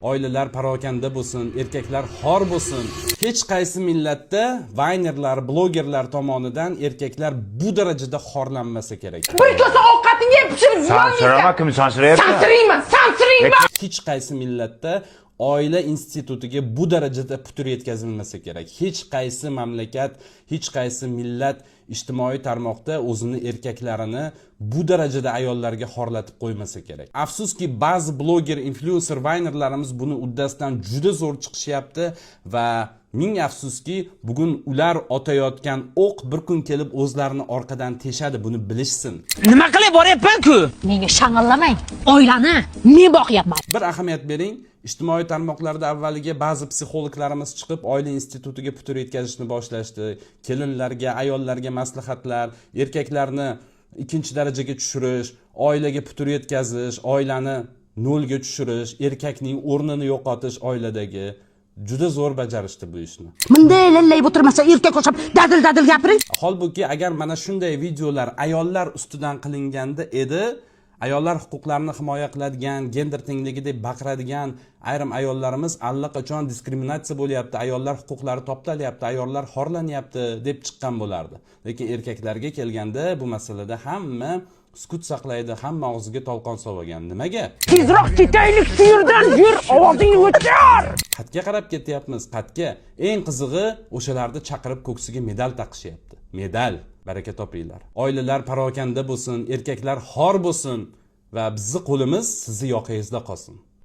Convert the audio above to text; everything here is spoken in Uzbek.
Oilalar parokanda bo'lsin, erkaklar xor bo'lsin. Hech qaysi millatda vaynerlar, blogerlar tomonidan erkaklar bu darajada xorlanmasa kerak. Bir kosa ovqatni yeb pishirib Sansirama kim sansirayapti? Sansirayman. Hech qaysi millatda oila institutiga bu darajada putur yetkazilmasa kerak. Hech qaysi mamlakat, hech qaysi millat ijtimoiy tarmoqda o'zini erkaklarini bu darajada ayollarga xorlatib qo'ymasa kerak. Afsuski ba'zi bloger, influencer, vaynerlarimiz buni uddasidan juda zo'r chiqishyapti va ming afsuski bugun ular otayotgan o'q bir kun kelib o'zlarini orqadan teshadi, buni bilishsin. Nima qilib boryapman-ku? Menga shang'illamang. Oilani men boqyapman. Bir ahamiyat bering. Ijtimoiy tarmoqlarda avvaliga ba'zi psixologlarimiz chiqib oila institutiga putur yetkazishni boshlashdi. Kelinlarga, ayollarga maslahatlar, erkaklarni ikkinchi darajaga tushirish, oilaga putur yetkazish, oilani nolga tushirish, erkakning o'rnini yo'qotish oiladagi juda zo'r bajarishdi bu ishni. Bunday lallay o'tirmasa erkak o'xshab dadil gapiring. Holbuki agar mana shunday videolar ayollar ustidan qilinganda edi, ayollar huquqlarini himoya qiladigan, gender tengligi deb baqiradigan ayrim ayollarimiz allaqachon diskriminatsiya bo'lyapti, ayollar huquqlari toptalyapti, ayollar xorlanyapti deb chiqqan bo'lardi. Lekin erkaklarga kelganda bu masalada hamma sukut saqlaydi, hamma og'ziga tolqon so'ragan. Nimaga? Tezroq ketaylik shu yerdan, yur, ovozing o'char. Qatga qarab ketyapmiz, qatga. Eng qizig'i o'shalarni chaqirib ko'ksiga medal taqishyapti. Medal. Baraka topinglar. Oilalar parokanda bo'lsin, erkaklar xor bo'lsin va bizning qo'limiz sizni yoqangizda qolsin.